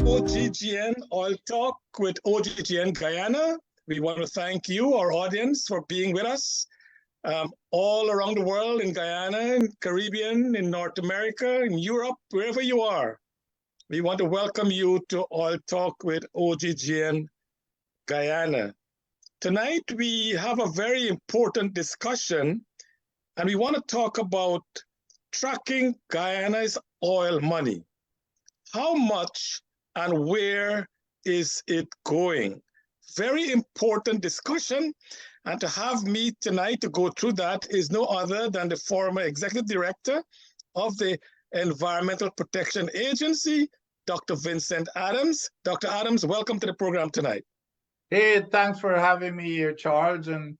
OGGN Oil Talk with OGGN Guyana. We want to thank you, our audience, for being with us all around the world, in Guyana, in Caribbean, in North America, in Europe, wherever you are. We want to welcome you to Oil Talk with OGGN Guyana. Tonight, we have a very important discussion, and we want to talk about tracking Guyana's oil money. How much and where is it going? Very important discussion. And to have me tonight to go through that is no other than the former executive director of the Environmental Protection Agency, Dr. Vincent Adams. Dr. Adams, welcome to the program tonight. Hey, thanks for having me here, Charles, and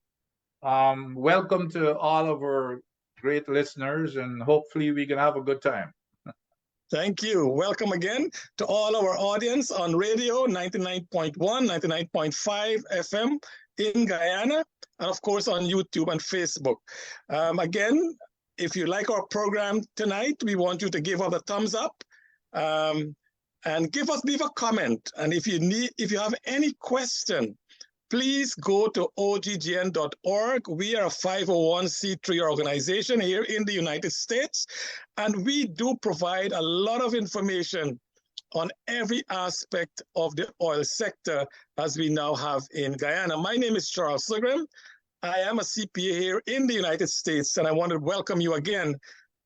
welcome to all of our great listeners, and hopefully we can have a good time. Thank you. Welcome again to all our audience on radio, 99.1, 99.5 FM in Guyana, and of course on YouTube and Facebook. Again, if you like our program tonight, we want you to give us a thumbs up and leave a comment. And if you have any question, please go to oggn.org. We are a 501c3 organization here in the United States, and we do provide a lot of information on every aspect of the oil sector as we now have in Guyana. My name is Charles Sugram. I am a CPA here in the United States, and I want to welcome you again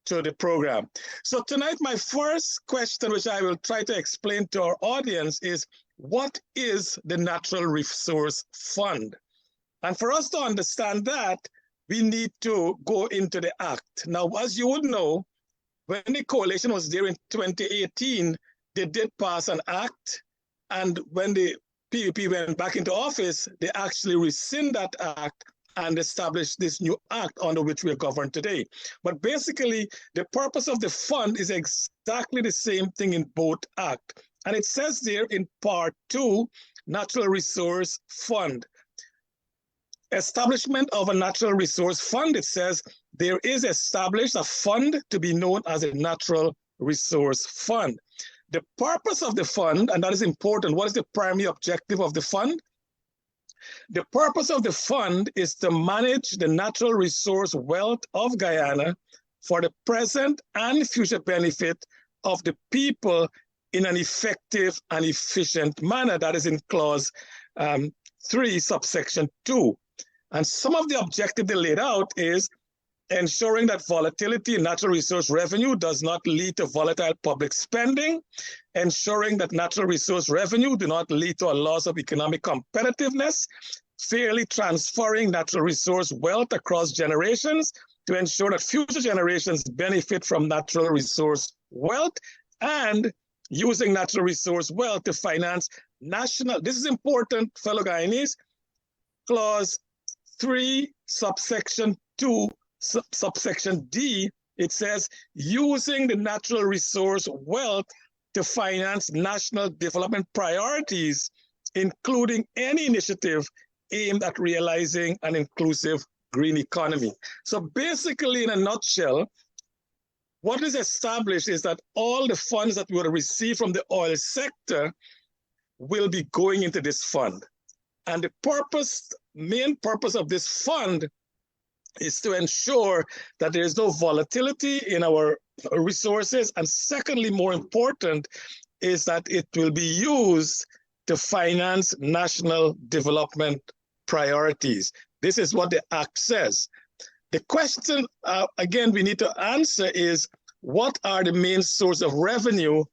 to the program. So tonight, my first question, which I will try to explain to our audience, is what is the Natural Resource Fund? And for us to understand that, we need to go into the act. Now, as you would know, when the coalition was there in 2018, they did pass an act. And when the PUP went back into office, they actually rescind that act and establish this new act under which we are governed today. But basically, the purpose of the fund is exactly the same thing in both acts. And it says there in Part 2, Natural Resource Fund. Establishment of a Natural Resource Fund, it says there is established a fund to be known as a Natural Resource Fund. The purpose of the fund, and that is important, what is the primary objective of the fund? The purpose of the fund is to manage the natural resource wealth of Guyana for the present and future benefit of the people in an effective and efficient manner. That is in clause 3, subsection 2. And some of the objectives they laid out is ensuring that volatility in natural resource revenue does not lead to volatile public spending, ensuring that natural resource revenue do not lead to a loss of economic competitiveness, fairly transferring natural resource wealth across generations to ensure that future generations benefit from natural resource wealth, and using natural resource wealth to finance national, this is important, fellow Guyanese, clause 3, subsection 2, subsection D, it says, using the natural resource wealth to finance national development priorities, including any initiative aimed at realizing an inclusive green economy. So basically, in a nutshell, what is established is that all the funds that we will receive from the oil sector will be going into this fund. And the purpose, main purpose of this fund is to ensure that there is no volatility in our resources. And secondly, more important, is that it will be used to finance national development priorities. This is what the act says. The question, again, we need to answer is, what are the main sources of revenue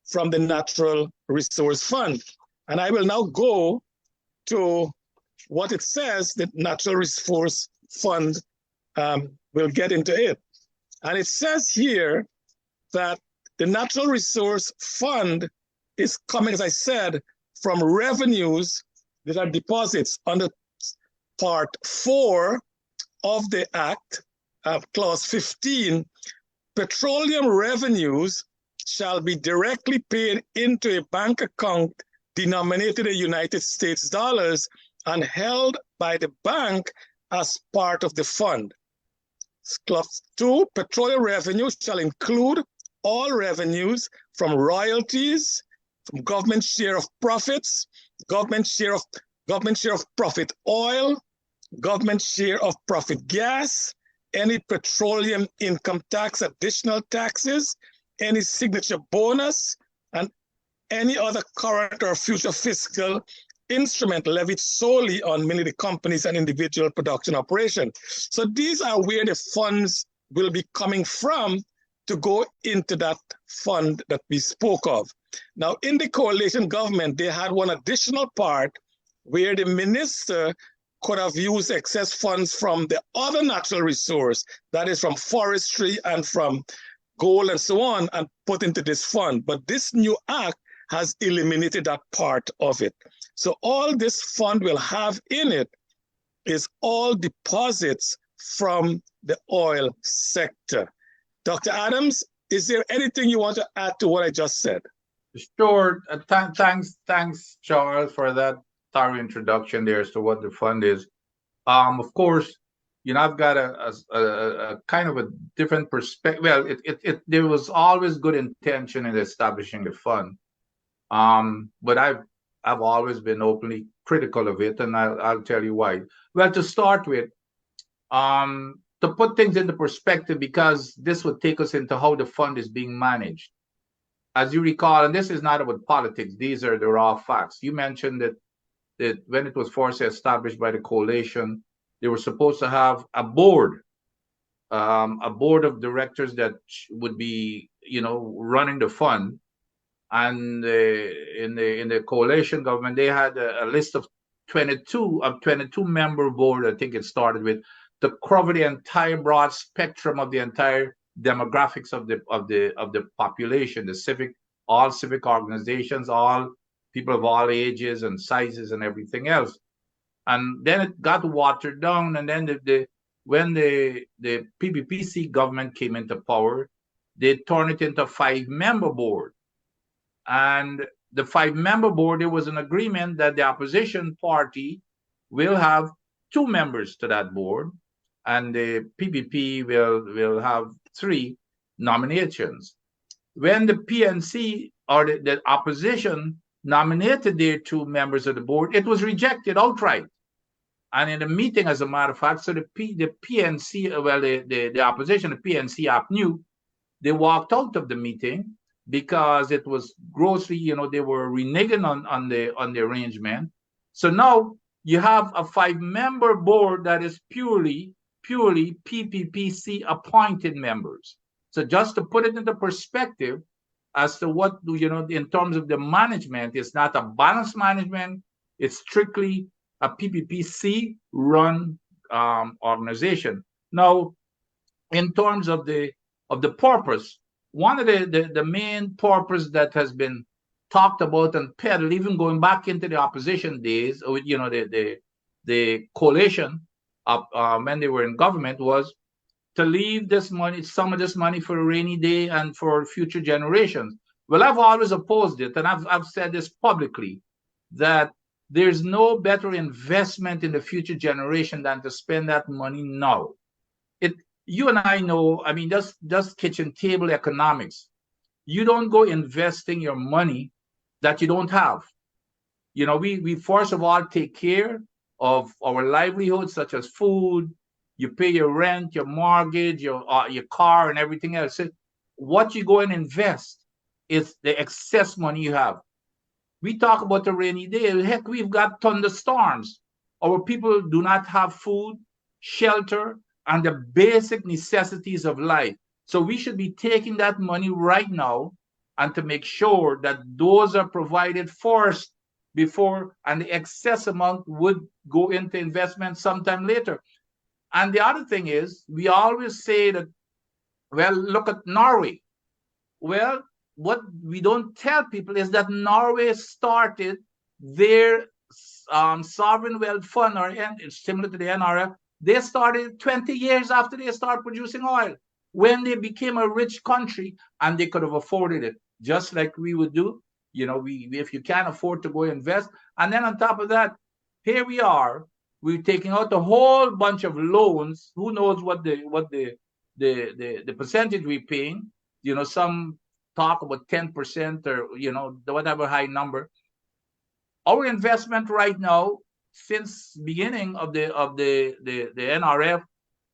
from the Natural Resource Fund? And I will now go to what it says the Natural Resource Fund will get into it. And it says here that the Natural Resource Fund is coming, as I said, from revenues that are deposits under Part 4 of the Act, Clause 15. Petroleum revenues shall be directly paid into a bank account denominated in United States dollars and held by the bank as part of the fund. Clause 2, petroleum revenue shall include all revenues from royalties, from government share of profits, government share of profit oil, government share of profit gas, any petroleum income tax, additional taxes, any signature bonus, and any other current or future fiscal instrument levied solely on many of the companies and individual production operation. So these are where the funds will be coming from to go into that fund that we spoke of. Now, in the coalition government, they had one additional part where the minister could have used excess funds from the other natural resource, that is from forestry and from gold and so on, and put into this fund. But this new act has eliminated that part of it. So all this fund will have in it is all deposits from the oil sector. Dr. Adams, is there anything you want to add to what I just said? Sure. Thanks, Charles, for that thorough introduction there as to what the fund is. Of course, I've got a kind of a different perspective. Well, there was always good intention in establishing the fund, but I've always been openly critical of it, and I'll tell you why. Well, to start with, to put things into perspective, because this would take us into how the fund is being managed. As you recall, and this is not about politics, these are the raw facts. You mentioned that when it was first established by the coalition, they were supposed to have a board of directors that would be, running the fund. And in the coalition government, they had a list of 22 member board. I think it started with, to cover the entire broad spectrum of the entire demographics of the population, all civic organizations, all people of all ages and sizes and everything else. And then it got watered down. And then when the PPPC government came into power, they turned it into a 5-member board. And the 5-member board, there was an agreement that the opposition party will have 2 members to that board, and the PPP will have 3 nominations. When the PNC or the opposition nominated their 2 members of the board, it was rejected outright. And in the meeting, as a matter of fact, so the PNC, well, the opposition, the PNC APNU, they walked out of the meeting because it was grossly, they were reneging on the arrangement. So now you have a 5-member board that is purely PPPC appointed members. So just to put it into perspective as to what, in terms of the management, it's not a balanced management, it's strictly a PPPC run organization. Now, in terms of the purpose, one of the main purpose that has been talked about and peddled, even going back into the opposition days, the coalition when they were in government, was to leave this money, some of this money, for a rainy day and for future generations. Well, I've always opposed it, and I've said this publicly, that there's no better investment in the future generation than to spend that money now. You and I know, I mean, just kitchen table economics. You don't go investing your money that you don't have. We first of all take care of our livelihoods, such as food. You pay your rent, your mortgage, your car, and everything else. So what you go and invest is the excess money you have. We talk about the rainy day. Heck, we've got thunderstorms. Our people do not have food, shelter, and the basic necessities of life. So we should be taking that money right now and to make sure that those are provided first before, and the excess amount would go into investment sometime later. And the other thing is, we always say that, well, look at Norway. Well, what we don't tell people is that Norway started their sovereign wealth fund, or it's similar to the NRF. They started 20 years after they started producing oil, when they became a rich country and they could have afforded it, just like we would do. If you can't afford to go invest. And then on top of that, here we are, we're taking out a whole bunch of loans. Who knows what the percentage we're paying? Some talk about 10% or whatever high number. Our investment right now, since beginning of the NRF,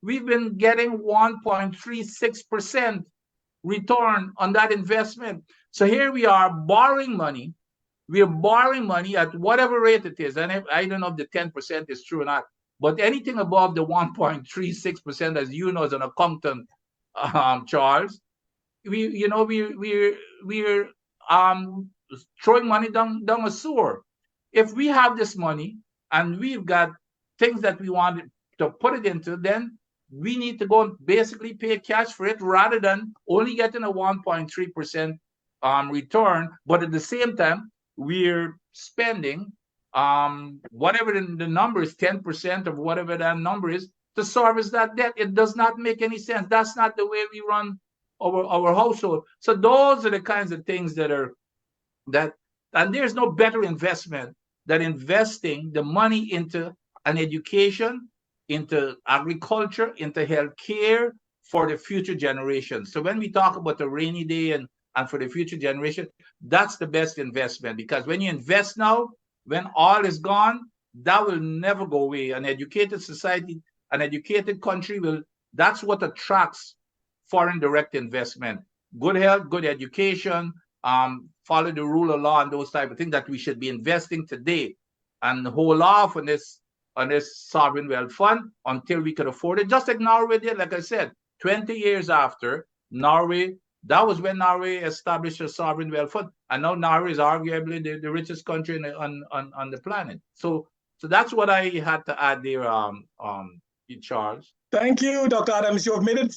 we've been getting 1.36% return on that investment. So here we are borrowing money. We are borrowing money at whatever rate it is, and I don't know if the 10% is true or not. But anything above the 1.36%, as you know, as an accountant, Charles, we're throwing money down a sewer. If we have this money and we've got things that we want to put it into, then we need to go and basically pay cash for it rather than only getting a 1.3% return. But at the same time, we're spending whatever the number is, 10% of whatever that number is, to service that debt. It does not make any sense. That's not the way we run our household. So those are the kinds of things and there's no better investment than investing the money into an education, into agriculture, into healthcare for the future generations. So when we talk about the rainy day and for the future generation, that's the best investment, because when you invest now, when all is gone, that will never go away. An educated society, an educated country that's what attracts foreign direct investment. Good health, good education, follow the rule of law and those type of things that we should be investing today, and hold off on this sovereign wealth fund until we could afford it. Just like Norway did, like I said, 20 years after Norway, that was when Norway established a sovereign wealth fund, and now Norway is arguably the richest country on the planet. So that's what I had to add there, Charles. Thank you, Dr. Adams. You have made it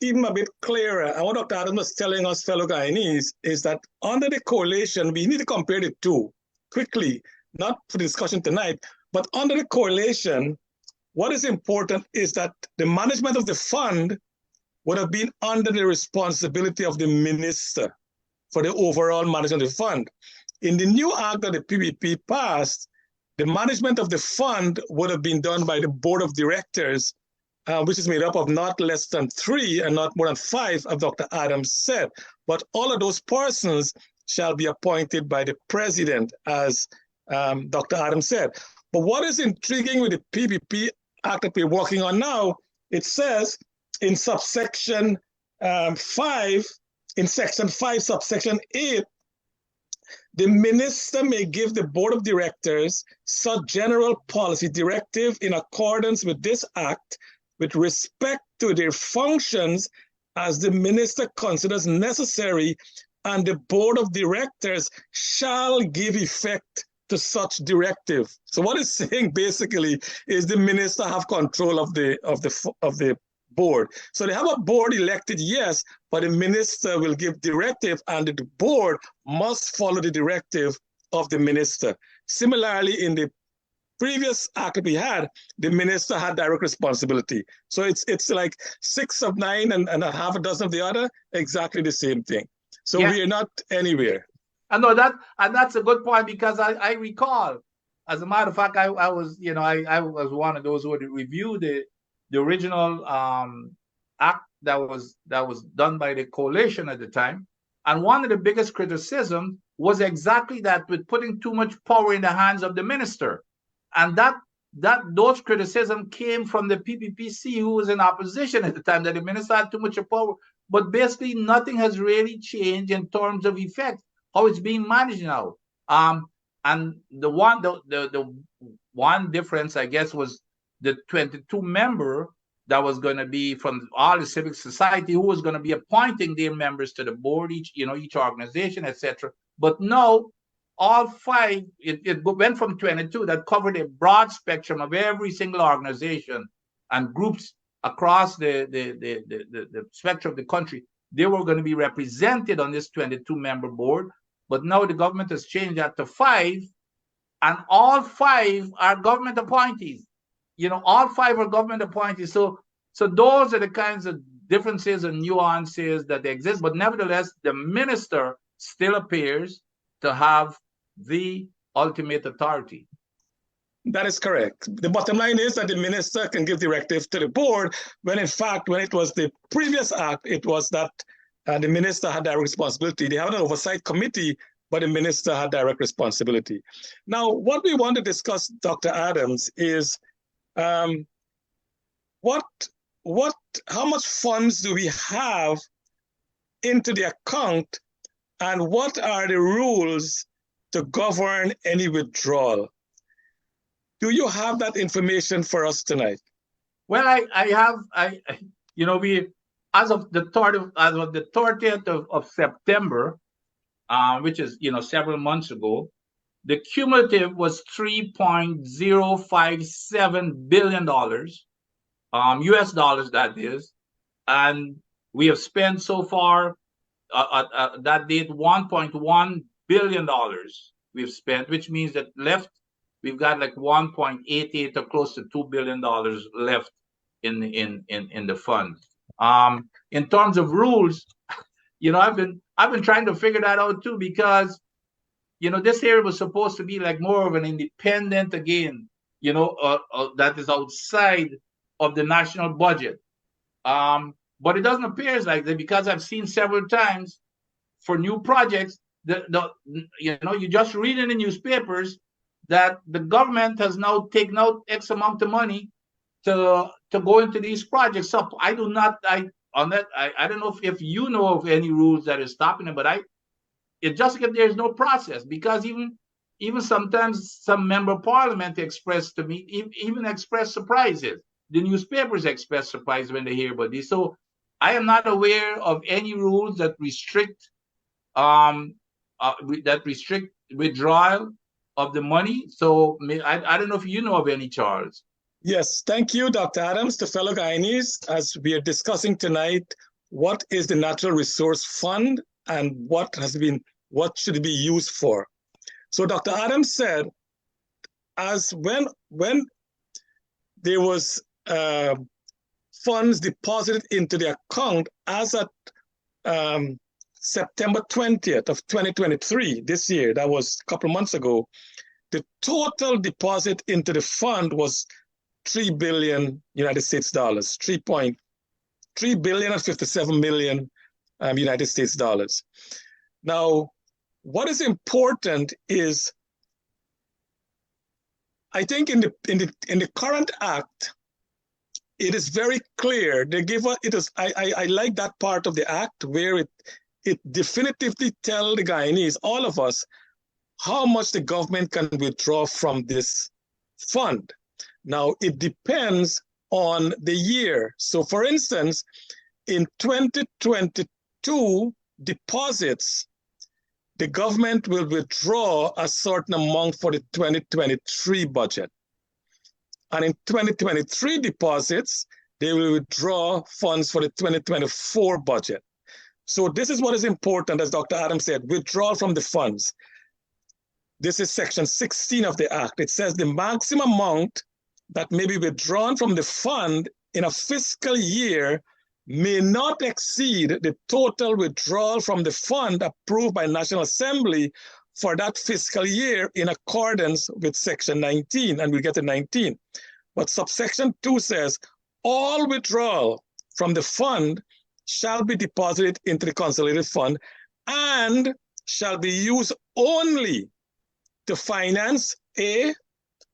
even a bit clearer. And what Dr. Adams was telling us, fellow Guyanese, is that under the coalition, we need to compare the two quickly, not for discussion tonight, but under the coalition, what is important is that the management of the fund would have been under the responsibility of the minister for the overall management of the fund. In the new act that the PPP passed, the management of the fund would have been done by the board of directors, which is made up of not less than 3 and not more than 5, as Dr. Adams said. But all of those persons shall be appointed by the president, as Dr. Adams said. But what is intriguing with the PPP Act that we're working on now, it says in subsection 5, in section 5, subsection 8, the minister may give the board of directors such general policy directive in accordance with this act with respect to their functions as the minister considers necessary, and the board of directors shall give effect to such directive. So what it's saying basically is the minister have control of the board. So they have a board elected, yes, but the minister will give directive, and the board must follow the directive of the minister. Similarly, in the previous act we had, the minister had direct responsibility. So it's like 6 of 9 and a half a dozen of the other, exactly the same thing. So we are not anywhere. I know that, and that's a good point, because I recall, as a matter of fact, I was one of those who would review the original act that was done by the coalition at the time, and one of the biggest criticisms was exactly that, with putting too much power in the hands of the minister, and those criticisms came from the PPPC, who was in opposition at the time, that the minister had too much power. But basically, nothing has really changed in terms of effect, how it's being managed now. And the one difference, I guess, was the 22 member that was going to be from all the civic society, who was going to be appointing their members to the board, each organization, etc. But now, all 5, it went from 22 that covered a broad spectrum of every single organization and groups across the spectrum of the country. They were going to be represented on this 22-member board. But now the government has changed that to 5, and all 5 are government appointees. All 5 are government appointees. So those are the kinds of differences and nuances that exist. But nevertheless, the minister still appears to have the ultimate authority. That is correct. The bottom line is that the minister can give directives to the board, when in fact, when it was the previous act, it was that and the minister had direct responsibility. They have an oversight committee, but the minister had direct responsibility. Now, what we want to discuss, Dr. Adams, is how much funds do we have into the account, and what are the rules to govern any withdrawal? Do you have that information for us tonight? Well, we, as of the 30th of September, which is, several months ago, the cumulative was $3.057 billion, US dollars, that is. And we have spent so far, at that date, $1.1 billion we've spent, which means that left, we've got like 1.88 or close to $2 billion left in the fund. In terms of rules, I've been trying to figure that out too, because this area was supposed to be like more of an independent, again, that is outside of the national budget. But it doesn't appear like that, because I've seen several times for new projects you just read in the newspapers that the government has now taken out X amount of money to go into these projects. So I don't know if you know of any rules that is stopping it, but it just that there's no process, because even sometimes some member of parliament express to me, even express surprises. The newspapers express surprise when they hear about this. So I am not aware of any rules that restrict withdrawal of the money. So I don't know if you know of any, Charles. Yes, thank you, Dr. Adams. To fellow Guyanese, as we are discussing tonight, what is the Natural Resource Fund and what should it be used for? So Dr. Adams said, as when there was funds deposited into the account as at September 20th of 2023, this year, that was a couple of months ago, the total deposit into the fund was $3 billion United States dollars, $3 billion and 57 million United States dollars. Now, what is important is, I think in the current act, it is very clear. I like that part of the act where it definitively tells the Guyanese, all of us, how much the government can withdraw from this fund. Now, it depends on the year. So, for instance, in 2022 deposits, the government will withdraw a certain amount for the 2023 budget. And in 2023 deposits, they will withdraw funds for the 2024 budget. So this is what is important, as Dr. Adams said, withdrawal from the funds. This is section 16 of the act. It says the maximum amount that may be withdrawn from the fund in a fiscal year may not exceed the total withdrawal from the fund approved by National Assembly for that fiscal year in accordance with section 19, and we'll get to 19. But subsection 2 says, all withdrawal from the fund shall be deposited into the consolidated fund and shall be used only to finance A,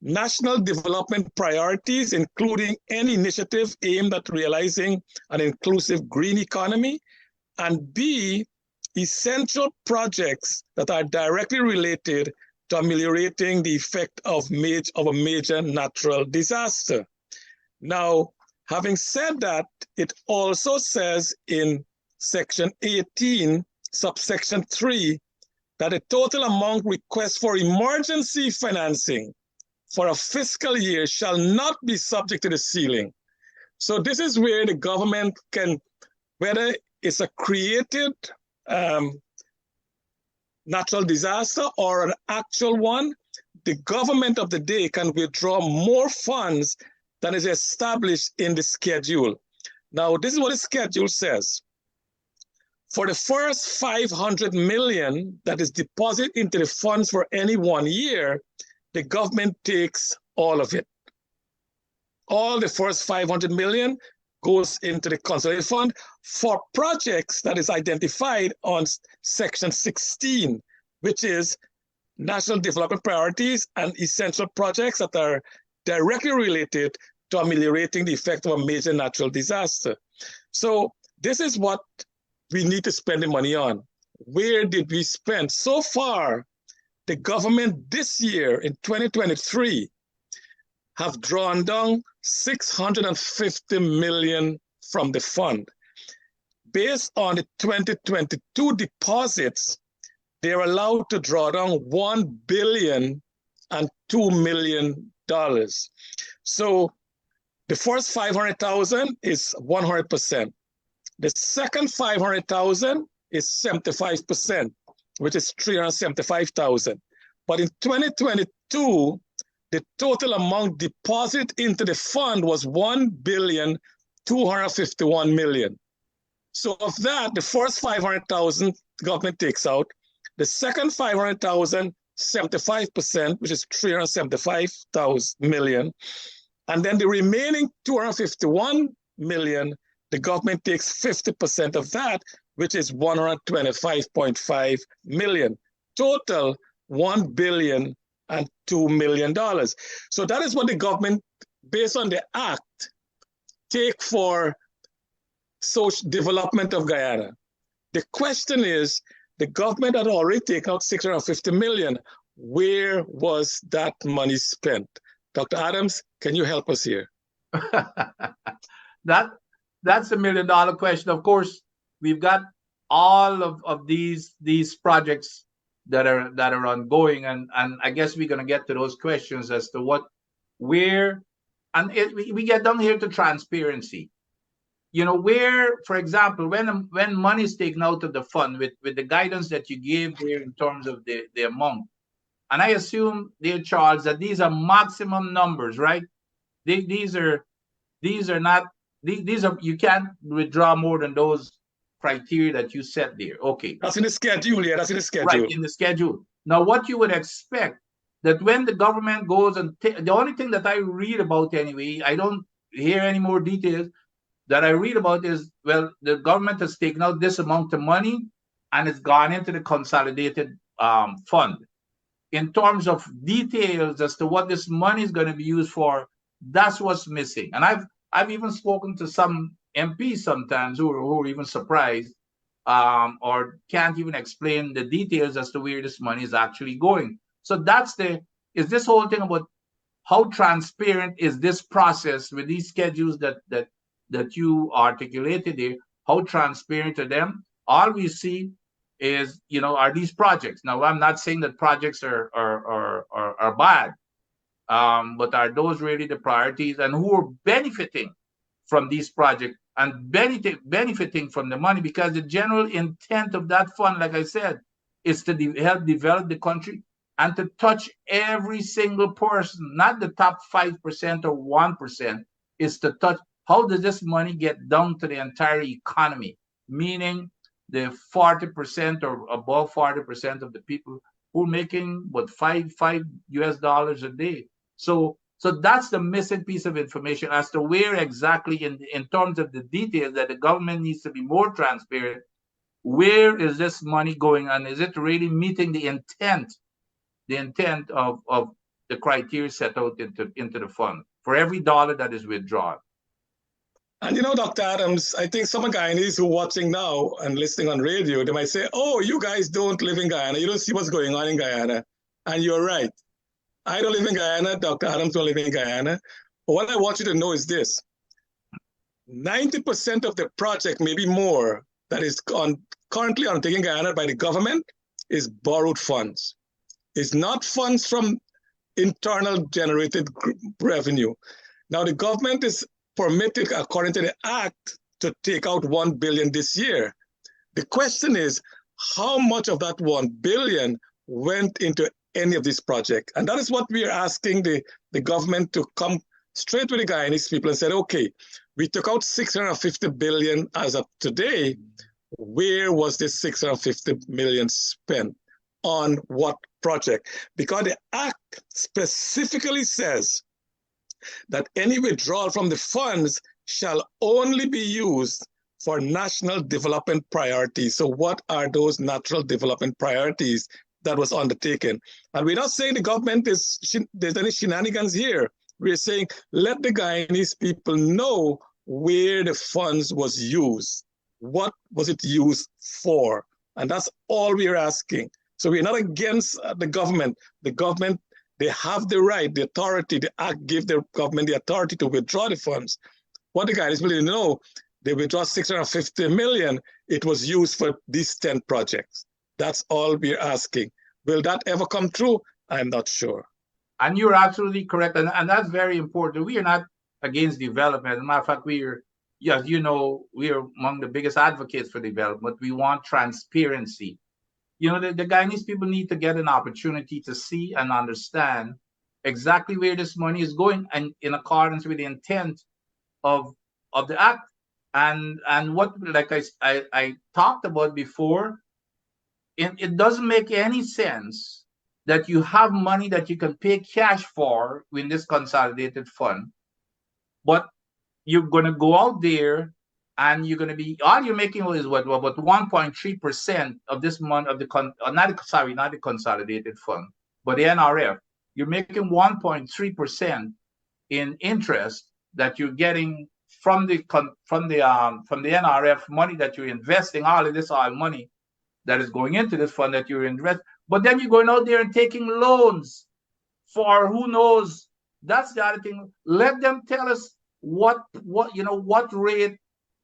national development priorities, including any initiative aimed at realizing an inclusive green economy, and B, essential projects that are directly related to ameliorating the effect of a major natural disaster. Now, having said that, it also says in section 18, subsection 3, that the total amount request for emergency financing for a fiscal year shall not be subject to the ceiling. So this is where the government can, whether it's a created natural disaster or an actual one, the government of the day can withdraw more funds than is established in the schedule. Now, this is what the schedule says. For the first 500 million that is deposited into the funds for any 1 year, the government takes all of it. All the first 500 million goes into the consolidated fund for projects that is identified on section 16, which is national development priorities and essential projects that are directly related to ameliorating the effect of a major natural disaster. So this is what we need to spend the money on. Where did we spend? So far, the government this year in 2023 have drawn down $650 million from the fund. Based on the 2022 deposits, they're allowed to draw down $1 billion and $2 million. So the first 500,000 is 100%. The second 500,000 is 75%, which is 375,000. But in 2022, the total amount deposited into the fund was $1,251 million. So of that, the first 500,000 the government takes out. The second 500,000, 75%, which is 375,000 million. And then the remaining 251 million, the government takes 50% of that, which is 125.5 million. Total $1 billion and $2 million. So that is what the government, based on the act, take for social development of Guyana. The question is, the government had already taken out 650 million. Where was that money spent? Dr. Adams, can you help us here? That's a $1 million question. Of course, we've got all of these projects that are ongoing, and I guess we're going to get to those questions as to where, and we get down here to transparency. You know, where, for example, when money is taken out of the fund with the guidance that you gave there in terms of the amount, and I assume, dear Charles, that these are maximum numbers, right? These are not, you can't withdraw more than those criteria that you set there. Okay. That's in the schedule, yeah, that's in the schedule. Right, in the schedule. Now, what you would expect, that when the government goes and the only thing that I read about anyway, I don't hear any more details, that I read about is, well, the government has taken out this amount of money and it's gone into the consolidated fund. In terms of details as to what this money is going to be used for, that's what's missing. And I've even spoken to some MPs sometimes who are even surprised or can't even explain the details as to where this money is actually going. So is this whole thing about how transparent is this process with these schedules that you articulated there, how transparent are them? All we see is, are these projects. Now, I'm not saying that projects are bad, but are those really the priorities, and who are benefiting from these projects and benefiting from the money? Because the general intent of that fund, like I said, is to help develop the country and to touch every single person, not the top 5% or 1%, is to touch. How does this money get down to the entire economy? Meaning the 40% or above 40% of the people who are making $5 a day. So that's the missing piece of information as to where exactly in terms of the details that the government needs to be more transparent. Where is this money going, and is it really meeting the intent of the criteria set out into the fund for every dollar that is withdrawn? And Dr. Adams, I think some Guyanese who are watching now and listening on radio, they might say, oh, you guys don't live in Guyana. You don't see what's going on in Guyana. And you're right. I don't live in Guyana. Dr. Adams don't live in Guyana. But what I want you to know is this. 90% of the project, maybe more, that is currently undertaken in Guyana by the government is borrowed funds. It's not funds from internal generated revenue. Now, the government is permitted, according to the act, to take out $1 billion this year. The question is, how much of that $1 billion went into any of these projects? And that is what we are asking the government to come straight with the Guyanese people and said, okay, we took out $650 billion as of today. Where was this $650 million spent? On what project? Because the act specifically says that any withdrawal from the funds shall only be used for national development priorities. So what are those natural development priorities that was undertaken? And we're not saying the government there's any shenanigans here. We're saying let the Guyanese people know where the funds was used. What was it used for? And that's all we're asking. So we're not against the government. The government, they have the right, the authority, the act give the government the authority to withdraw the funds. What the Guyanese really know, they withdraw 650 million. It was used for these 10 projects. That's all we're asking. Will that ever come true? I'm not sure. And you're absolutely correct. And that's very important. We are not against development. As a matter of fact, as you know, we are among the biggest advocates for development. We want transparency. You know, the Guyanese people need to get an opportunity to see and understand exactly where this money is going and in accordance with the intent of the act. And what, like I talked about before, it doesn't make any sense that you have money that you can pay cash for in this consolidated fund, but you're going to go out there and you're going to be, all you're making is what, about 1.3% of this month of not the consolidated fund, but the NRF. You're making 1.3% in interest that you're getting from the NRF money that you're investing. All of this money that is going into this fund that you're investing, but then you're going out there and taking loans for who knows. That's the other thing. Let them tell us what rate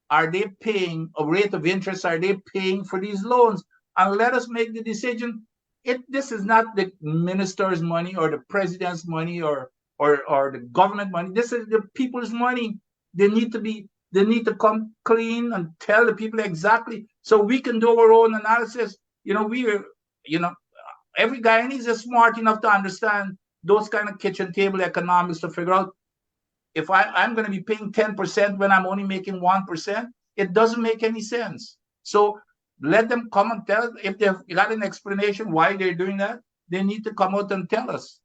are they paying, a rate of interest are they paying for these loans, and let us make the decision. This is not the minister's money or the president's money or the government money. This is the people's money. They need to come clean and tell the people exactly, so we can do our own analysis. Every Guyanese is smart enough to understand those kind of kitchen table economics to figure out if I'm going to be paying 10% when I'm only making 1%. It doesn't make any sense. So let them come and tell us. If they've got an explanation why they're doing that, they need to come out and tell us.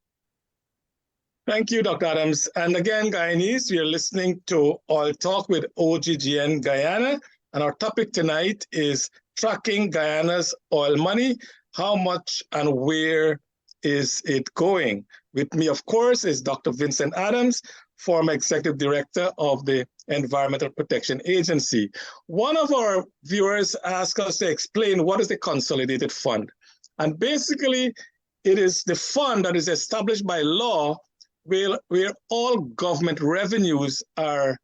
Thank you, Dr. Adams. And again, Guyanese, we are listening to Oil Talk with OGGN Guyana. And our topic tonight is tracking Guyana's oil money. How much and where is it going? With me, of course, is Dr. Vincent Adams, former Executive Director of the Environmental Protection Agency. One of our viewers asked us to explain what is the Consolidated Fund. And basically, it is the fund that is established by law where all government revenues are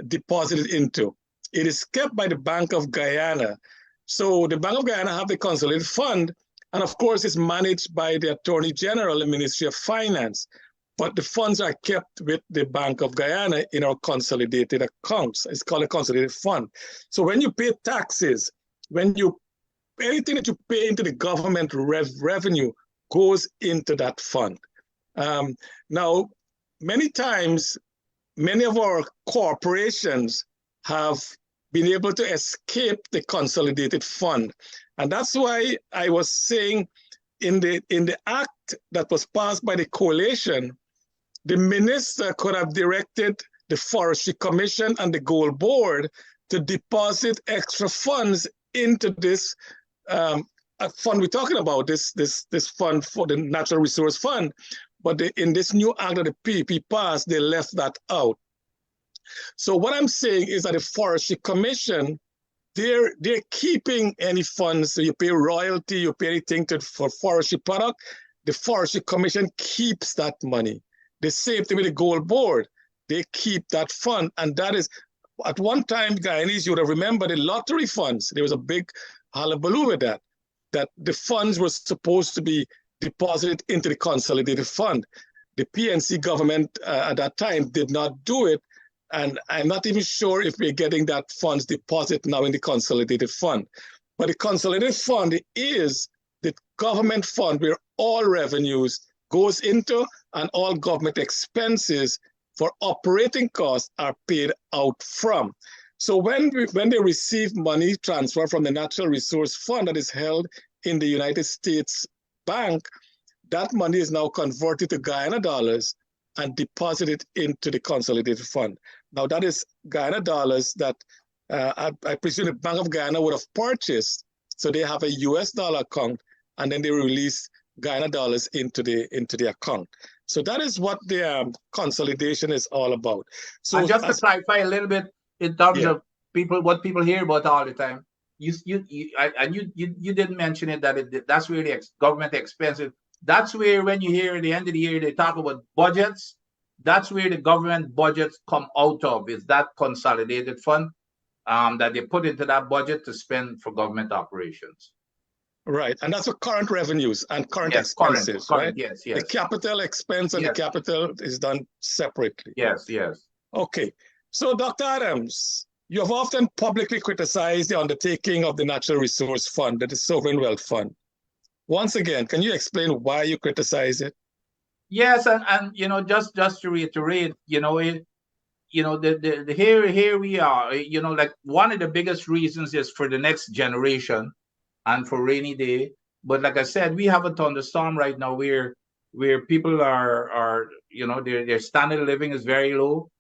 deposited into. It is kept by the Bank of Guyana. So the Bank of Guyana have the Consolidated Fund, and of course it's managed by the Attorney General and Ministry of Finance. But the funds are kept with the Bank of Guyana in our consolidated accounts. It's called a consolidated fund. So when you pay taxes, anything that you pay into the government revenue goes into that fund. Now, many times, many of our corporations have been able to escape the consolidated fund. And that's why I was saying in the act that was passed by the coalition, the minister could have directed the Forestry Commission and the Gold Board to deposit extra funds into this fund we're talking about, this fund for the Natural Resource Fund. But in this new act that the PEP passed, they left that out. So what I'm saying is that the Forestry Commission, they're keeping any funds. So you pay royalty, you pay anything for forestry product, the Forestry Commission keeps that money. The same thing with the Gold Board. They keep that fund. And that is, at one time, Guyanese, you would have remembered the lottery funds. There was a big hullabaloo with that the funds were supposed to be deposited into the consolidated fund. The PNC government at that time did not do it, and I'm not even sure if we're getting that funds deposit now in the consolidated fund. But the consolidated fund is the government fund where all revenues goes into and all government expenses for operating costs are paid out from. So when they receive money transfer from the Natural Resource Fund that is held in the United States Bank, that money is now converted to Guyana dollars and deposited into the consolidated fund. Now that is Guyana dollars that I presume the Bank of Guyana would have purchased. So they have a US dollar account, and then they release Guyana dollars into the account. So that is what the consolidation is all about. So And just to clarify a little bit in terms of people, what people hear about all the time, you didn't mention it, that that's where the government expenses. That's where, when you hear at the end of the year they talk about budgets, that's where the government budgets come out of, is that consolidated fund that they put into that budget to spend for government operations. Right, and that's for current revenues and current expenses, current, right? Yes. The capital expense and the capital is done separately. Yes. Okay, so Dr. Adams, you have often publicly criticized the undertaking of the Natural Resource Fund, the Sovereign Wealth Fund. Once again, can you explain why you criticize it? Yes, and just to reiterate, here we are. Like, one of the biggest reasons is for the next generation and for rainy day. But like I said, we have a thunderstorm right now where people are their standard of living is very low.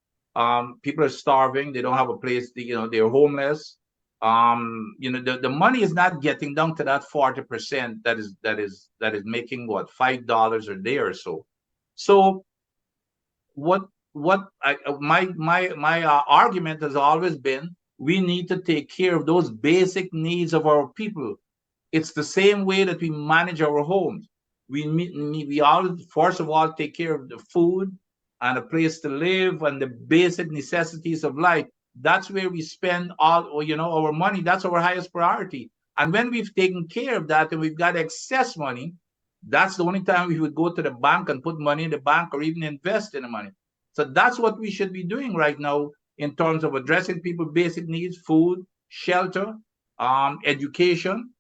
People are starving. They don't have a place. They're homeless. The money is not getting down to that 40% that is making what, $5 a day or so. So my argument has always been, we need to take care of those basic needs of our people. It's the same way that we manage our homes. We all, first of all, take care of the food and a place to live and the basic necessities of life. That's where we spend all our money. That's our highest priority. And when we've taken care of that and we've got excess money, that's the only time we would go to the bank and put money in the bank or even invest in the money. So that's what we should be doing right now in terms of addressing people's basic needs: food, shelter, education.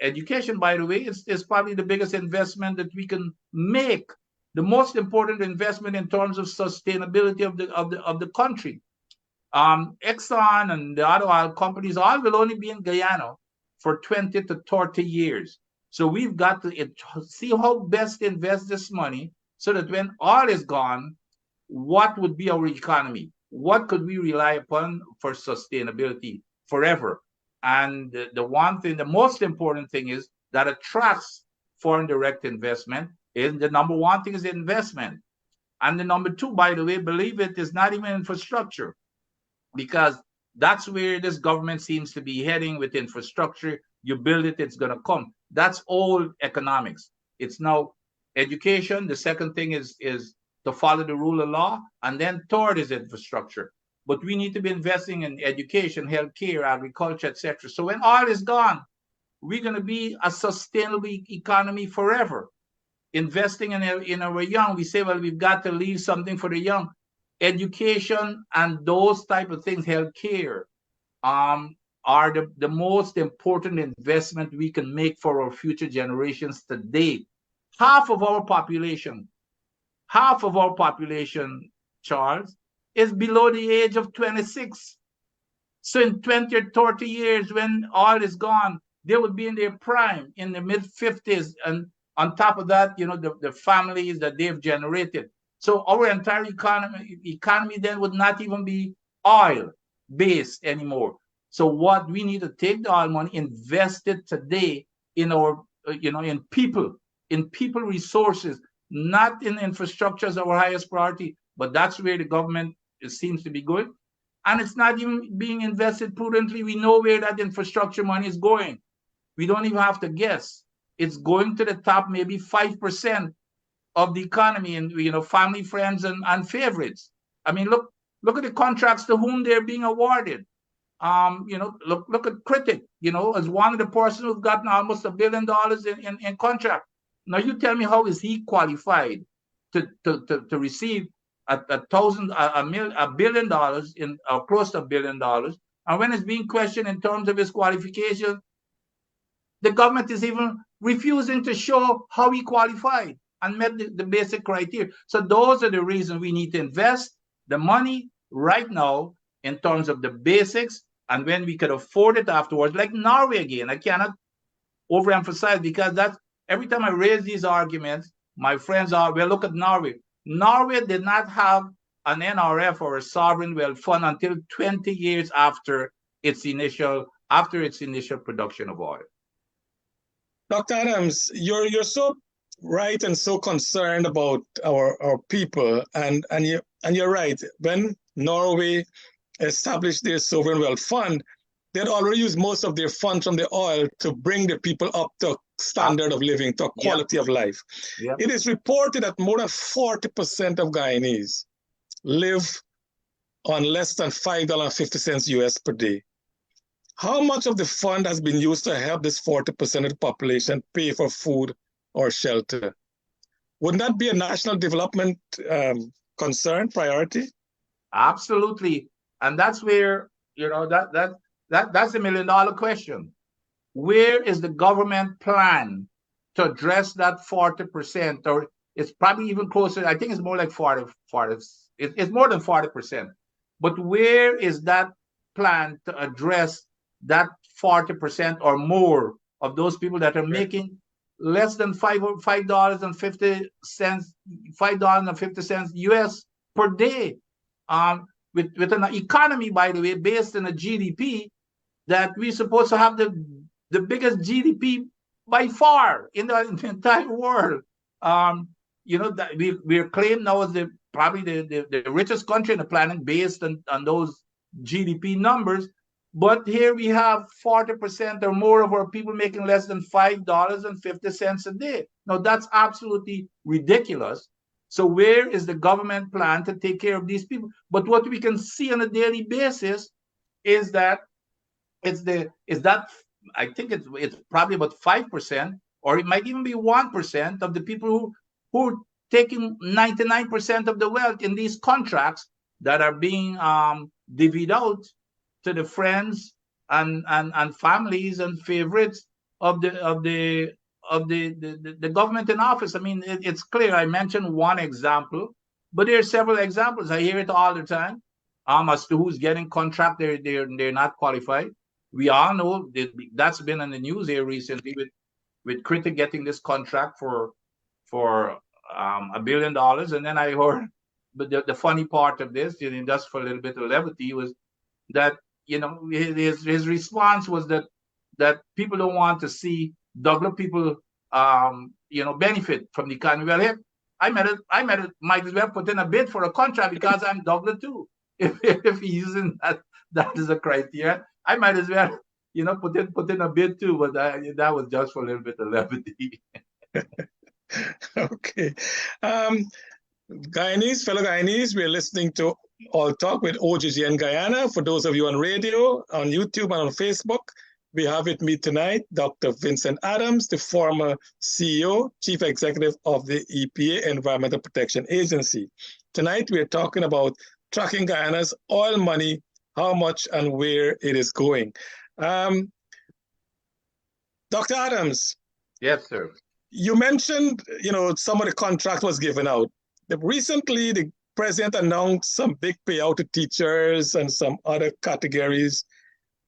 Education, by the way, is probably the biggest investment that we can make. The most important investment in terms of sustainability of the country. Exxon and the other oil companies all will only be in Guyana for 20 to 30 years. So we've got to see how best to invest this money so that when oil is gone, what would be our economy? What could we rely upon for sustainability forever? And the most important thing is that attracts foreign direct investment. Is the number one thing is investment. And the number two, by the way, believe it, is not even infrastructure, because that's where this government seems to be heading with infrastructure. You build it, it's going to come. That's old economics. It's now education. The second thing is to follow the rule of law. And then third is infrastructure. But we need to be investing in education, healthcare, agriculture, etc. So when oil is gone, we're going to be a sustainable economy forever. Investing in our young, we say, well, we've got to leave something for the young. Education and those type of things, healthcare, are the most important investment we can make for our future generations today. Half of our population, Charles, is below the age of 26. So in 20 or 30 years, when oil is gone, they would be in their prime, in the mid-50s. And on top of that, the families that they've generated. So our entire economy then would not even be oil-based anymore. So what we need to take the oil money, invest it today in our, in people resources, not in infrastructure as our highest priority, but that's where the government seems to be going. And it's not even being invested prudently. We know where that infrastructure money is going. We don't even have to guess. It's going to the top, maybe 5% of the economy, and family, friends, and favorites. I mean, look at the contracts to whom they're being awarded. Look at Critic, as one of the persons who've gotten almost $1 billion in contract. Now you tell me, how is he qualified to receive $1 billion in close to $1 billion? And when it's being questioned in terms of his qualification, the government is even refusing to show how he qualified and met the basic criteria. So those are the reasons we need to invest the money right now in terms of the basics, and when we could afford it afterwards, like Norway again. I cannot overemphasize, because that's, every time I raise these arguments, my friends are, well, look at Norway. Norway did not have an NRF or a sovereign wealth fund until 20 years after its initial production of oil. Dr. Adams, you're so right and so concerned about our people, and you're right. When Norway established their sovereign wealth fund, they'd already used most of their funds from the oil to bring the people up to standard of living, to quality of life. It is reported that more than 40% of Guyanese live on less than $5.50 US per day. How much of the fund has been used to help this 40% of the population pay for food or shelter? Wouldn't that be a national development concern, priority? Absolutely. And that's where, that's the $1 million question. Where is the government plan to address that 40%? Or it's probably even closer. I think it's more like 40. It's more than 40%. But where is that plan to address that 40% or more of those people that are making less than $5.50 US per day, with an economy, by the way, based on a GDP that we're supposed to have the biggest GDP by far in the entire world. That we're claimed now as probably the richest country in the planet based on those GDP numbers. But here we have 40% or more of our people making less than $5.50 a day. Now, that's absolutely ridiculous. So where is the government plan to take care of these people? But what we can see on a daily basis is that I think it's probably about 5%, or it might even be 1% of the people who are taking 99% of the wealth in these contracts that are being divvied out to the friends and families and favorites of the government in office. I mean, it's clear. I mentioned one example, but there are several examples. I hear it all the time. As to who's getting contract, they're not qualified. We all know that's been in the news here recently with Critic getting this contract for $1 billion, and then I heard, but the funny part of this, just for a little bit of levity, was that his response was that people don't want to see Douglas people benefit from the economy. Well, hey, I might as well put in a bid for a contract because I'm Douglas too. If he's using that as a criteria, I might as well put in a bid too. But that was just for a little bit of levity. Okay. Guyanese, fellow Guyanese, we're listening to All Talk with OGG in Guyana. For those of you on radio, on YouTube, and on Facebook, we have with me tonight Dr. Vincent Adams, the former CEO, Chief Executive of the EPA, Environmental Protection Agency. Tonight, we're talking about tracking Guyana's oil money, how much and where it is going. Dr. Adams. Yes, sir. You mentioned, some of the contract was given out. Recently, the president announced some big payout to teachers and some other categories.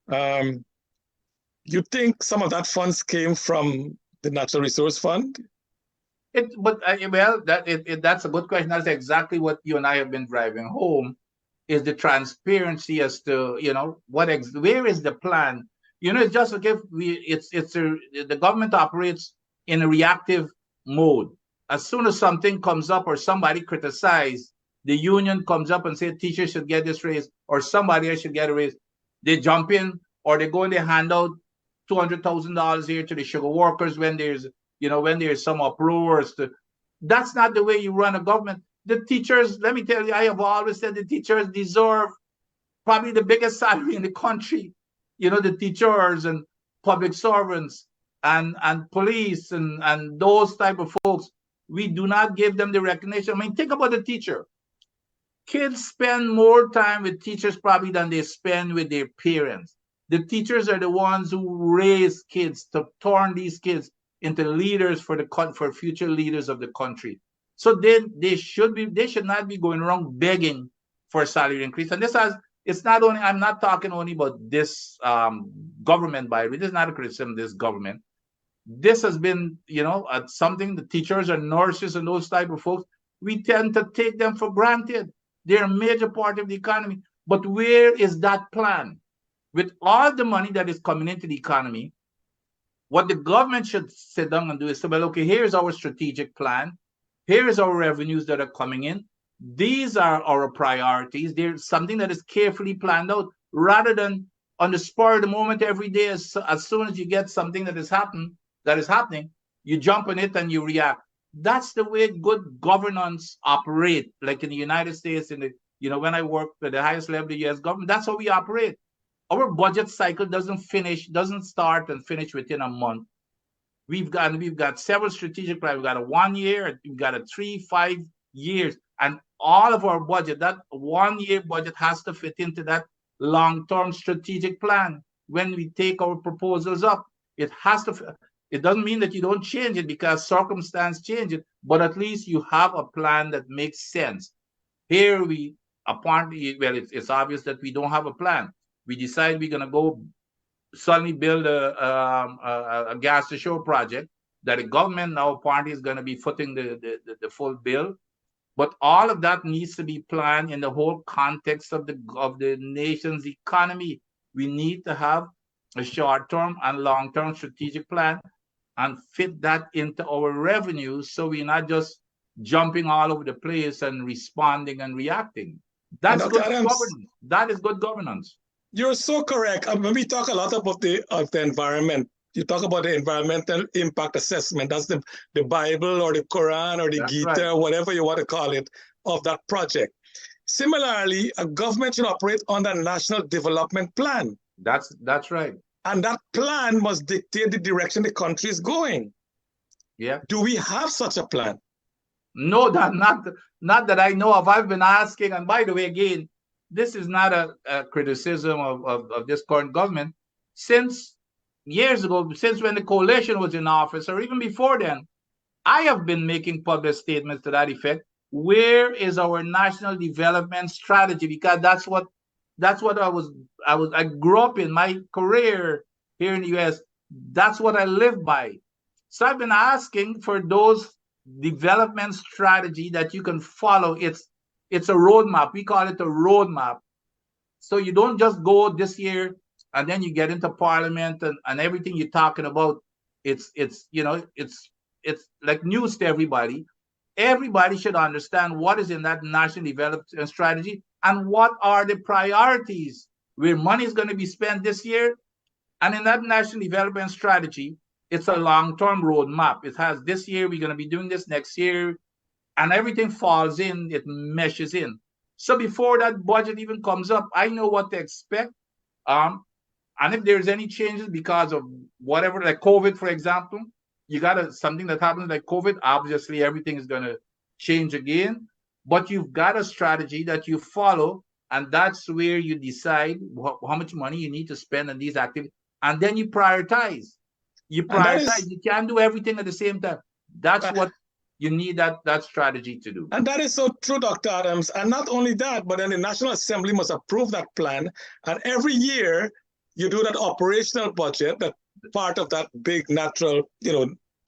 You think some of that funds came from the Natural Resource Fund? That's a good question. That's exactly what you and I have been driving home, is the transparency as to where is the plan. It's just like if the government operates in a reactive mode. As soon as something comes up or somebody criticizes, the union comes up and says teachers should get this raise or somebody else should get a raise. They jump in, or they go and they hand out $200,000 here to the sugar workers when there's some uproars. That's not the way you run a government. The teachers, let me tell you, I have always said the teachers deserve probably the biggest salary in the country. The teachers and public servants and police and those type of folks, we do not give them the recognition. I mean, think about the teacher. Kids spend more time with teachers probably than they spend with their parents. The teachers are the ones who raise kids, to turn these kids into leaders for future leaders of the country. So they should not be going around begging for a salary increase. And it's not only, I'm not talking only about this government, by the way. This is not a criticism of this government. This has been, something the teachers and nurses and those type of folks, we tend to take them for granted. They're a major part of the economy. But where is that plan? With all the money that is coming into the economy, what the government should sit down and do is say, well, okay, here's our strategic plan. Here is our revenues that are coming in. These are our priorities. There's something that is carefully planned out rather than on the spur of the moment every day. As soon as you get something that is happening, you jump on it and you react. That's the way good governance operate. Like in the United States, when I worked at the highest level of the U.S. government, that's how we operate. Our budget cycle doesn't start and finish within a month. We've got several strategic plans. We've got a 1 year, we've got a 3, 5 years, and all of our budget, that 1 year budget has to fit into that long-term strategic plan. When we take our proposals up, it has to. It doesn't mean that you don't change it because circumstance changes, but at least you have a plan that makes sense. Here it's obvious that we don't have a plan. We decide we're going to go suddenly build a gas to shore project that the government now apparently is going to be footing the full bill. But all of that needs to be planned in the whole context of the nation's economy. We need to have a short-term and long-term strategic plan and fit that into our revenues so we're not just jumping all over the place and responding and reacting. That's good governance. That is good governance. You're so correct. When we talk a lot about the environment, you talk about the environmental impact assessment. That's the Bible or the Quran or the Gita, or whatever you want to call it, of that project. Similarly, a government should operate on a national development plan. That's right. And that plan must dictate the direction the country is going. Yeah. Do we have such a plan? No, not that I know of. I've been asking, and by the way, again, this is not a criticism of this current government. Since years ago, since when the coalition was in office, or even before then, I have been making public statements to that effect. Where is our national development strategy? Because that's what I grew up in my career here in the US. That's what I live by. So I've been asking for those development strategy that you can follow. It's a roadmap. We call it a roadmap. So you don't just go this year and then you get into parliament and everything you're talking about, it's like news to everybody. Everybody should understand what is in that national development strategy and what are the priorities where money is going to be spent this year. And in that national development strategy, it's a long-term roadmap. It has this year, we're going to be doing this next year, and everything falls in, it meshes in. So before that budget even comes up, I know what to expect. And if there's any changes because of whatever, like COVID, for example, something that happens like COVID, obviously everything is going to change again. But you've got a strategy that you follow, and that's where you decide how much money you need to spend on these activities. And then you prioritize. You can't do everything at the same time. That's what you need that strategy to do. And that is so true, Dr. Adams. And not only that, but then the National Assembly must approve that plan. And every year you do that operational budget, that part of that big natural,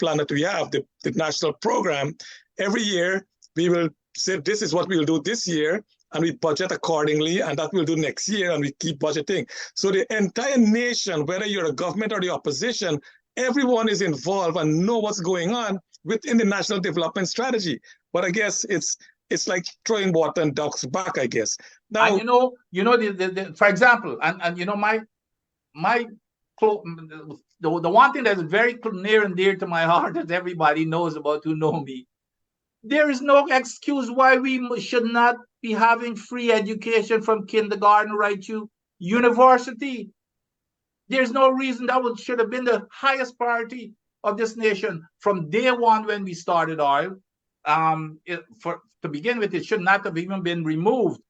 plan that we have, the national program. Every year we will say, this is what we will do this year, and we budget accordingly, and that we'll do next year, and we keep budgeting. So the entire nation, whether you're a government or the opposition, everyone is involved and know what's going on within the national development strategy. But I guess it's like throwing water in ducks' back, I guess. Now, and for example, the one thing that's very near and dear to my heart, that everybody knows about who know me, there is no excuse why we should not be having free education from kindergarten right to university. There's no reason that should have been the highest priority of this nation from day one when we started oil. To begin with, it should not have even been removed,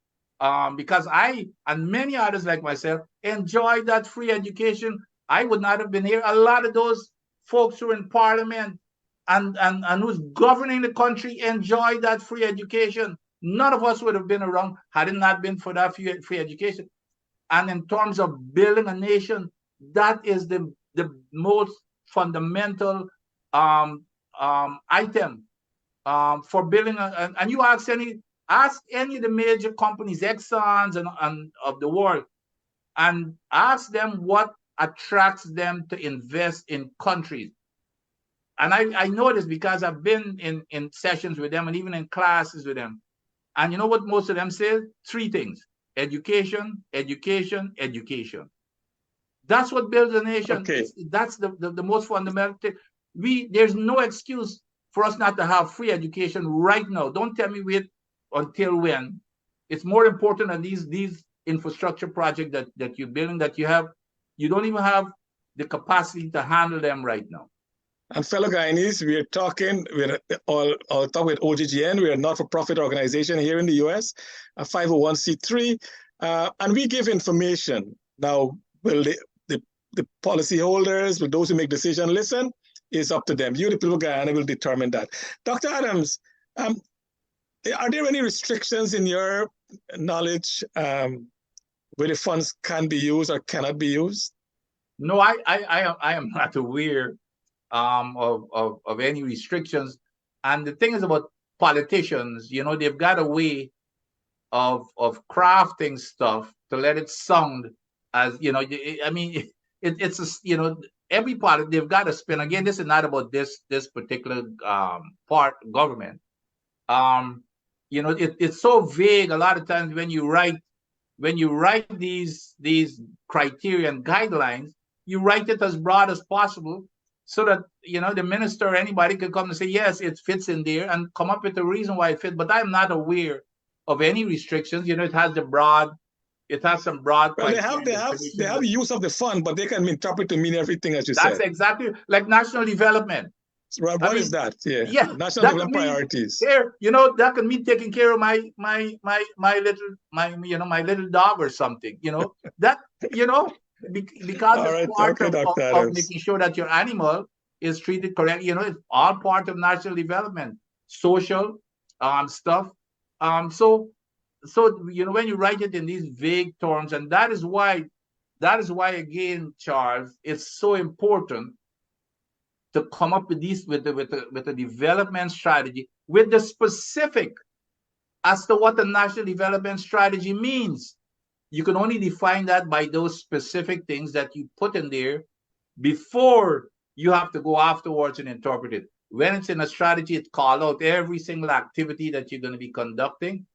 because I and many others like myself enjoyed that free education. I would not have been here. A lot of those folks who are in parliament and who's governing the country enjoyed that free education. None of us would have been around had it not been for that free education. And in terms of building a nation, that is the most fundamental item for building. And you ask any Ask any of the major companies, Exxons and of the world, and ask them what attracts them to invest in countries. And I know this because I've been in sessions with them and even in classes with them. And you know what most of them say? Three things: education, education, education. That's what builds a nation. Okay. That's the most fundamental thing. There's no excuse for us not to have free education right now. Don't tell me wait until when. It's more important than these infrastructure projects that you're building, that you don't even have the capacity to handle them right now. And fellow Guyanese, we're all talk with OGGN. We're a not-for-profit organization here in the US, a 501c3, and we give information. Now, will the policyholders, will those who make decisions listen? It's up to them. You, the people of Guyana, will determine that. Dr. Adams, are there any restrictions in your knowledge where the funds can be used or cannot be used? No, I am not aware of any restrictions. And the thing is about politicians, they've got a way of crafting stuff to let it sound as, I mean, it's every party, they've got to spin. Again, this is not about this particular government. It's so vague a lot of times when you write these criteria and guidelines, you write it as broad as possible, so that the minister or anybody could come and say, yes, it fits in there, and come up with a reason why it fits. But I'm not aware of any restrictions. It has some broad well, they have use of the fund, but they can interpret to mean everything, as you said. That's exactly like national development. What is that? Yeah, national development priorities. That can mean taking care of my little dog or something. That because it's part of making sure that your animal is treated correctly. It's all part of national development, social stuff. So when you write it in these vague terms, and that is why again, Charles, it's so important to come up with a development strategy with the specific as to what the national development strategy means. You can only define that by those specific things that you put in there before you have to go afterwards and interpret it. When it's in a strategy, it's called out every single activity that you're going to be conducting.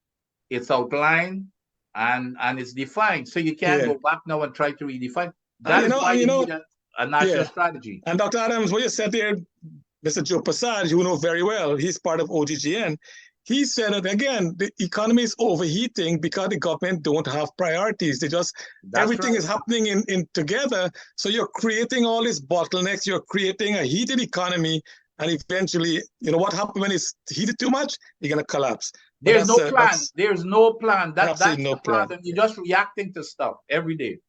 It's outlined and it's defined. So you can't go back now and try to redefine. That is why you need a national strategy. And Dr. Adams, what you said there, Mr. Joe Passage, you know very well, he's part of OGGN. He said that, again, the economy is overheating because the government don't have priorities. Everything is happening in together. So you're creating all these bottlenecks. You're creating a heated economy. And eventually, what happens when it's heated too much? You're going to collapse. There's no plan. There's no plan. That's no plan. You're just reacting to stuff every day.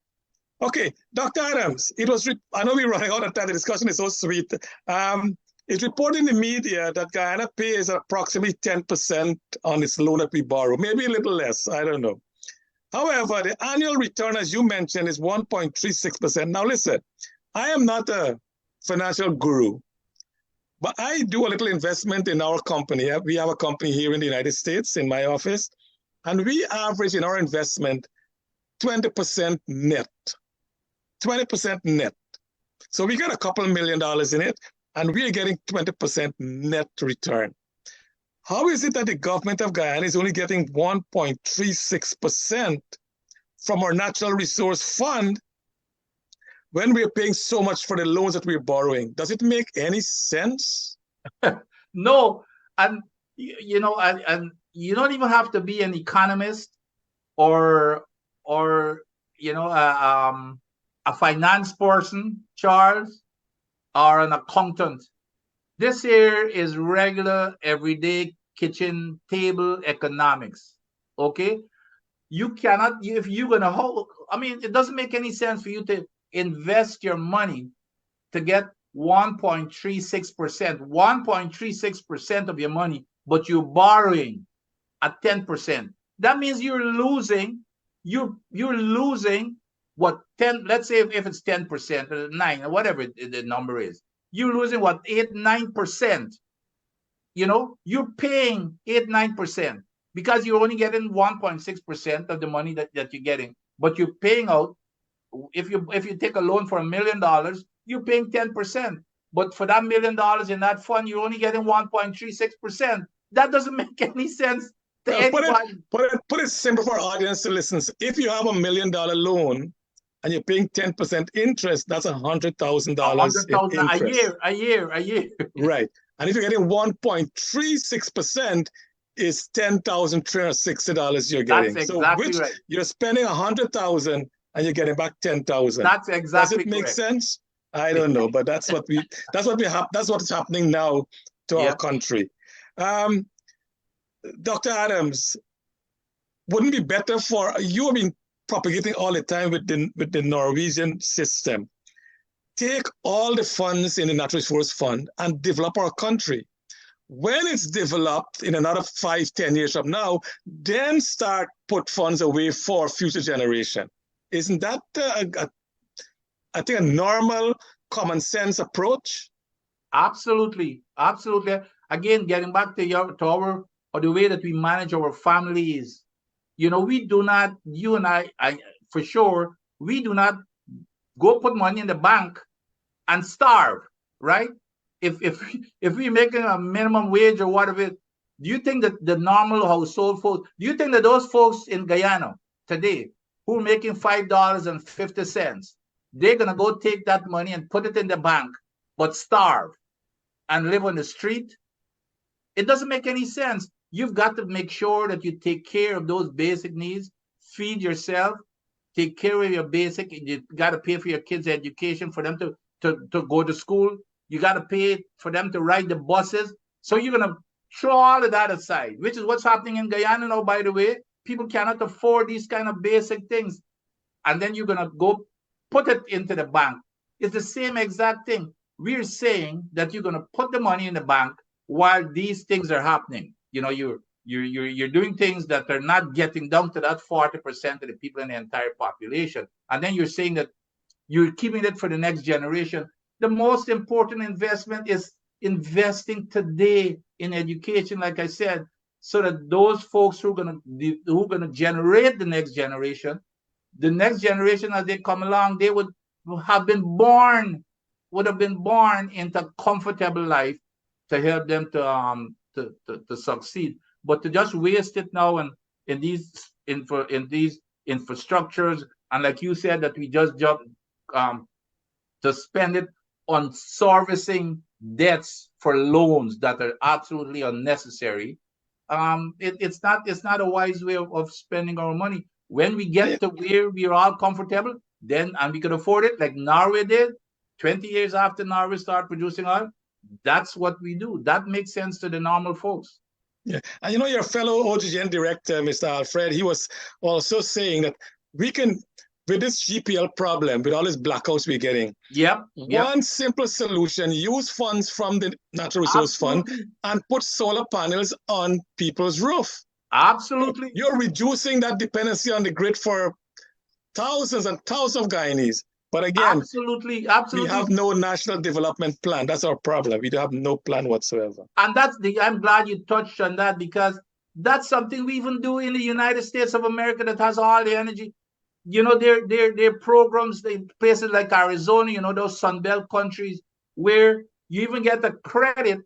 Okay, Dr. Adams, I know we're running out of time. The discussion is so sweet. It's reported in the media that Guyana pays approximately 10% on its loan that we borrow, maybe a little less, I don't know. However, the annual return, as you mentioned, is 1.36%. Now listen, I am not a financial guru, but I do a little investment in our company. We have a company here in the United States in my office, and we average in our investment 20% net. 20% net. So we got a couple $1 million in it, and we are getting 20% net return. How is it that the government of Guyana is only getting 1.36% from our natural resource fund when we're paying so much for the loans that we're borrowing? Does it make any sense? No, and you don't even have to be an economist or a finance person, Charles, or an accountant. This here is regular, everyday kitchen table economics. Okay? You cannot, if you're going to hold, it doesn't make any sense for you to invest your money to get 1.36%, 1.36% of your money, but you're borrowing at 10%. That means you're losing what 10, let's say if it's 10% or 9 or whatever the number is, you're losing what 8-9%. You're paying 8-9%. because you're only getting 1.6% of the money that you're getting, but you're paying out. If you take a loan for $1 million, you're paying 10%. But for that $1 million in that fund, you're only getting 1.36%. That doesn't make any sense to Well, anybody. put it simple for our audience to listen. If you have $1 million loan and you're paying 10% interest, that's $100,000 in 100,000 interest. a year. Right. And if you're getting 1.36%, is $10,360 you're getting. That's exactly so right. you're spending 100,000 and you're getting back 10,000. That's exactly Does it make correct. sense? I don't know, but that's what's happening now to our country. Dr. Adams, wouldn't it be better for you have been propagating all the time with the Norwegian system? Take all the funds in the Natural Resource Fund and develop our country. When it's developed in another 5-10 years from now, then start put funds away for future generation. Isn't that I think a normal common sense approach? Absolutely. Again, getting back to the way that we manage our families. We do not, you and I for sure, we do not go put money in the bank and starve, right? If we're making a minimum wage or whatever, do you think that the normal household folks, do you think that those folks in Guyana today who are making $5.50, they're gonna go take that money and put it in the bank, but starve and live on the street? It doesn't make any sense. You've got to make sure that you take care of those basic needs, feed yourself, take care of your basic. You got to pay for your kids' education, for them to go to school. You got to pay for them to ride the buses. So you're going to throw all of that aside, which is what's happening in Guyana now, by the way. People cannot afford these kind of basic things. And then you're going to go put it into the bank. It's the same exact thing. We're saying that you're going to put the money in the bank while these things are happening. You're doing things that are not getting down to that 40% of the people in the entire population. And then you're saying that you're keeping it for the next generation. The most important investment is investing today in education, like I said, so that those folks who are going to generate the next generation as they come along, they would have been born into a comfortable life to help them to succeed. But to just waste it now in these infrastructures, and like you said, that we just to spend it on servicing debts for loans that are absolutely unnecessary. It's not a wise way of spending our money. When we get to where we're all comfortable, then and we can afford it, like Norway did, 20 years after Norway started producing oil, that's what we do. That makes sense to the normal folks. Yeah, and your fellow OGGN director, Mr. Alfred, he was also saying that we can, with this GPL problem, with all these blackouts we're getting, one simple solution: use funds from the Natural Resource Fund and put solar panels on people's roof. Absolutely. You're reducing that dependency on the grid for thousands and thousands of Guyanese. But again, absolutely, we have no national development plan. That's our problem. We don't have no plan whatsoever. And I'm glad you touched on that, because that's something we even do in the United States of America that has all the energy. There are programs in places like Arizona, those Sunbelt countries, where you even get a credit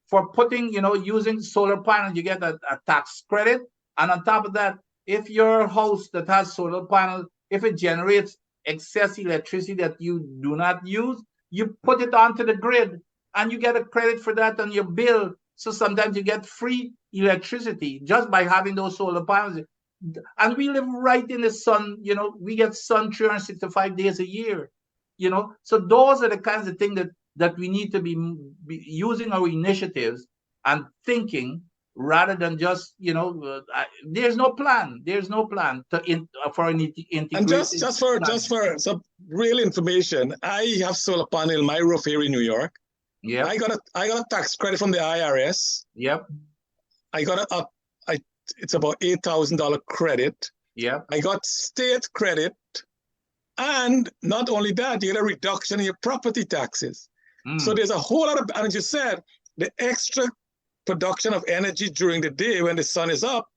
for putting, using solar panels. You get a tax credit. And on top of that, if your house that has solar panels, if it generates excess electricity that you do not use, you put it onto the grid and you get a credit for that on your bill. So sometimes you get free electricity just by having those solar panels. And we live right in the sun, we get sun 365 days a year, So those are the kinds of things that we need to be using our initiatives and thinking, rather than just, there's no plan. There's no plan for an integration. And just for some real information, I have solar panel in my roof here in New York. Yeah. I got a tax credit from the IRS. Yep. I got it's about $8,000 credit. Yeah. I got state credit, and not only that, you get a reduction in your property taxes. So there's a whole lot of, and as you said, the extra production of energy during the day when the sun is up,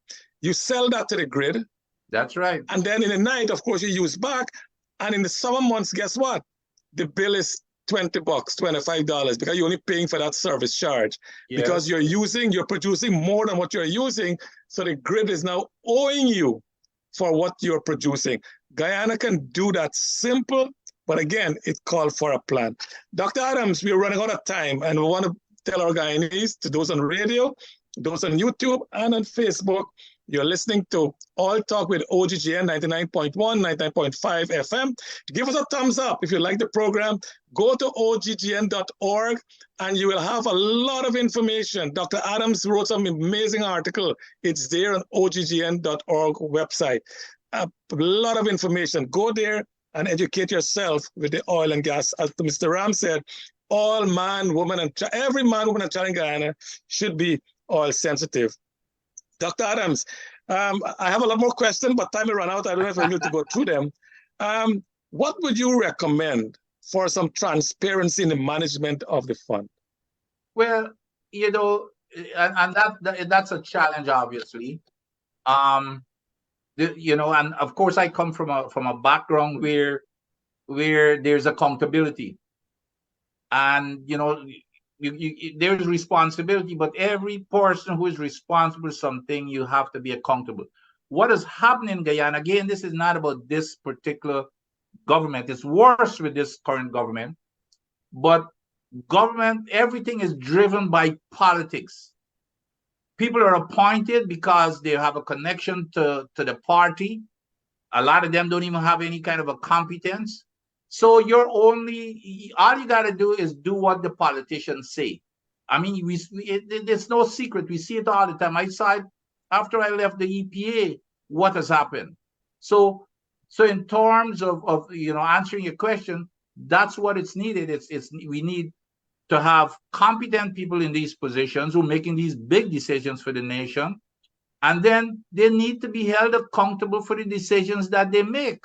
you sell that to the grid. That's right. And then in the night, of course, you use back. And in the summer months, guess what? The bill is $20, $25, because you're only paying for that service charge. Yes. Because you're producing more than what you're using. So the grid is now owing you for what you're producing. Guyana can do that simple, but again, it called for a plan. Dr. Adams, we're running out of time, and we want to tell our Guyanese, to those on radio, those on YouTube and on Facebook, you're listening to All Talk with OGGN 99.1, 99.5 FM. Give us a thumbs up if you like the program. Go to oggn.org and you will have a lot of information. Dr. Adams wrote some amazing article. It's there on oggn.org website. A lot of information. Go there and educate yourself with the oil and gas. As Mr. Ram said, all man, woman, and every man, woman, and child in Guyana should be oil sensitive. Dr. Adams, I have a lot more questions, but time will run out. I don't know if I need to go through them. What would you recommend for some transparency in the management of the fund? Well, you know, and that's a challenge, obviously. You know, and of course, I come from a background where there's accountability, and you know, there's responsibility, but every person who is responsible for something, you have to be accountable. What is happening in Guyana, again, this is not about this particular government. It's worse with this current government, but government, everything is driven by politics. People are appointed because they have a connection to the party. A lot of them don't even have any kind of a competence. So all you got to do is do what the politicians say. I mean, there's no secret. We see it all the time. I saw it after I left the EPA, what has happened. So in terms of you know, answering your question, that's what it's needed. We need to have competent people in these positions who are making these big decisions for the nation. And then they need to be held accountable for the decisions that they make.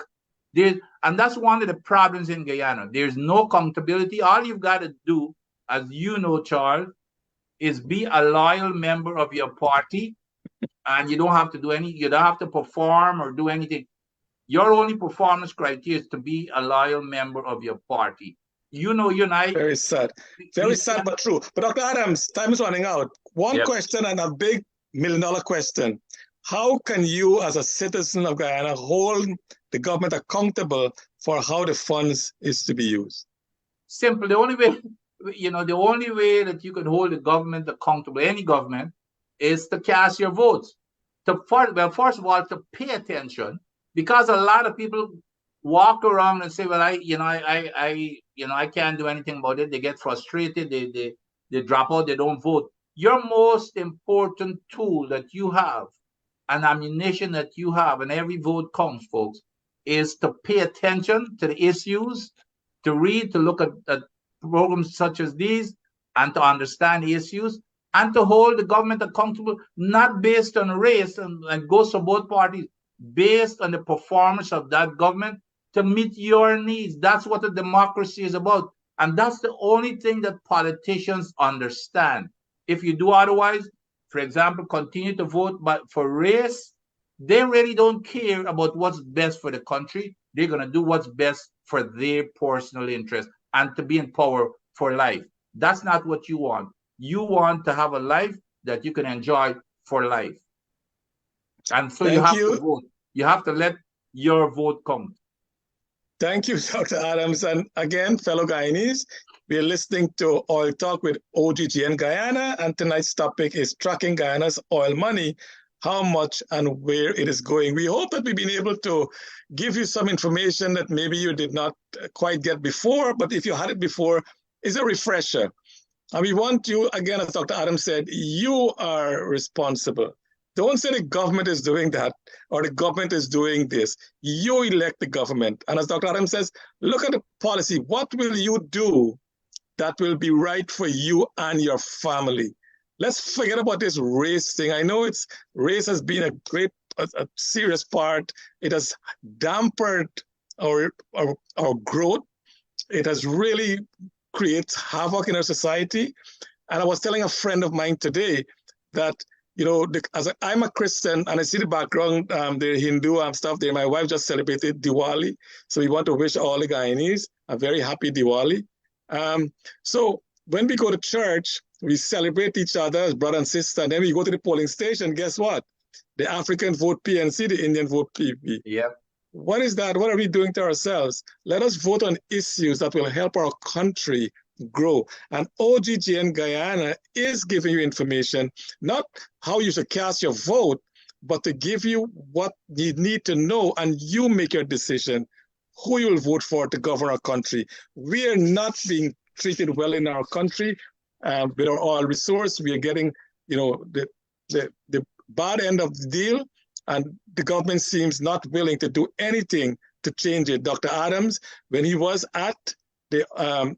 And that's one of the problems in Guyana. There's no accountability. All you've got to do, as you know, Charles, is be a loyal member of your party, and you don't have to you don't have to perform or do anything. Your only performance criteria is to be a loyal member of your party. You know, you and I. Very sad. Very sad, but true. But Dr. Adams, time is running out. One question, and a big $1 million question. How can you, as a citizen of Guyana, hold the government accountable for how the funds is to be used? Simple. The only way that you can hold the government accountable, any government, is to cast your votes. First of all, to pay attention, because a lot of people walk around and say, well, I can't do anything about it. They get frustrated. They drop out. They don't vote. Your most important tool that you have, an ammunition that you have, and every vote counts, folks, is to pay attention to the issues, to read, to look at programs such as these, and to understand the issues, and to hold the government accountable, not based on race, and goes for both parties, based on the performance of that government to meet your needs. That's what a democracy is about. And that's the only thing that politicians understand. If you do otherwise, for example, continue to vote for race, they really don't care about what's best for the country. They're going to do what's best for their personal interest and to be in power for life. That's not what you want. You want to have a life that you can enjoy for life. And so you have to vote. You have to let your vote count. Thank you, Dr. Adams. And again, fellow Guyanese, we are listening to Oil Talk with OGGN Guyana, and tonight's topic is tracking Guyana's oil money, how much and where it is going. We hope that we've been able to give you some information that maybe you did not quite get before, but if you had it before, it's a refresher. And we want you, again, as Dr. Adams said, you are responsible. Don't say the government is doing that or the government is doing this. You elect the government. And as Dr. Adams says, look at the policy. What will you do that will be right for you and your family? Let's forget about this race thing. I know race has been a serious part. It has dampened our growth. It has really created havoc in our society. And I was telling a friend of mine today that, I'm a Christian and I see the background, the Hindu stuff there. My wife just celebrated Diwali. So we want to wish all the Guyanese a very happy Diwali. So when we go to church, we celebrate each other as brother and sister. And then we go to the polling station. Guess what? The African vote PNC, the Indian vote PP. Yep. What is that? What are we doing to ourselves? Let us vote on issues that will help our country grow. And OGGN Guyana is giving you information, not how you should cast your vote, but to give you what you need to know, and you make your decision who you will vote for to govern our country. We are not being treated well in our country with our oil resource. We are getting, the bad end of the deal, and the government seems not willing to do anything to change it. Dr. Adams, when he was at the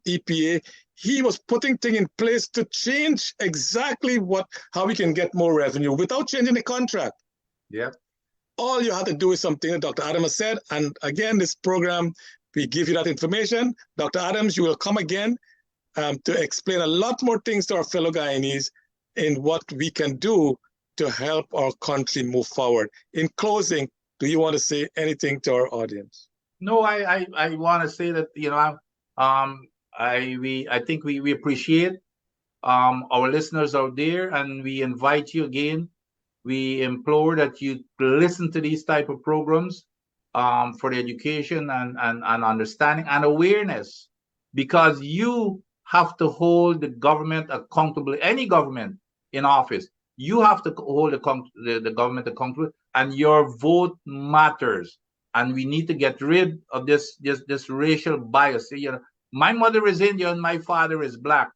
EPA, he was putting things in place to change exactly how we can get more revenue without changing the contract. Yeah. All you have to do is something that Dr. Adams said. And again, this program, we give you that information. Dr. Adams, you will come again to explain a lot more things to our fellow Guyanese in what we can do to help our country move forward. In closing, do you want to say anything to our audience? No, I want to say that, I think we appreciate our listeners out there, and we invite you again. We implore that you listen to these type of programs for the education and understanding and awareness, because you have to hold the government accountable. Any government in office, you have to hold the government accountable, and your vote matters. And we need to get rid of this racial bias. My mother is Indian, my father is black,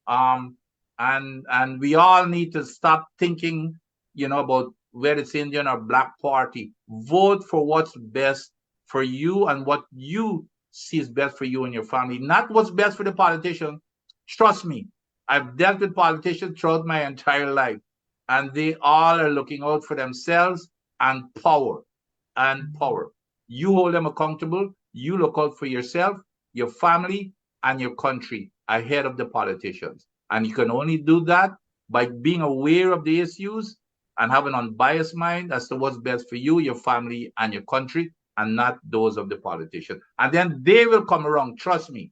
and we all need to stop thinking, about whether it's Indian or black party. Vote for what's best for you and what you see is best for you and your family, not what's best for the politician. Trust me, I've dealt with politicians throughout my entire life, and they all are looking out for themselves and power. You hold them accountable. You look out for yourself, your family, and your country ahead of the politicians. And you can only do that by being aware of the issues and have an unbiased mind as to what's best for you, your family, and your country, and not those of the politician. And then they will come around. Trust me,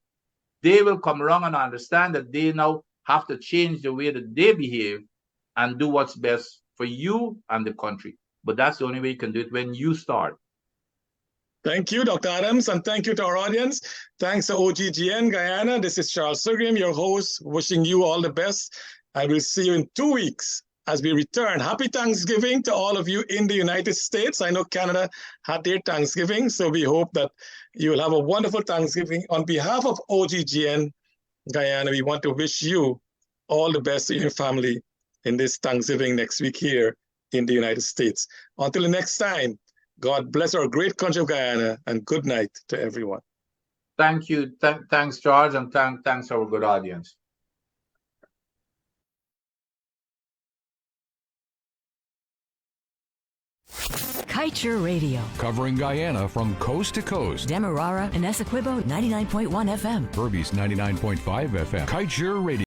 they will come around and understand that they now have to change the way that they behave and do what's best for you and the country. But that's the only way you can do it, when you start. Thank you, Dr. Adams, and thank you to our audience. Thanks to OGGN Guyana. This is Charles Surgrim, your host, wishing you all the best. I will see you in 2 weeks as we return. Happy Thanksgiving to all of you in the United States. I know Canada had their Thanksgiving, so we hope that you will have a wonderful Thanksgiving. On behalf of OGGN Guyana, we want to wish you all the best to your family in this Thanksgiving next week here in the United States. Until the next time, God bless our great country of Guyana, and good night to everyone. Thank you. Thanks, George, and thanks our good audience. Kite Radio. Covering Guyana from coast to coast. Demerara and Essequibo 99.1 FM. Berbice 99.5 FM. Kite Radio.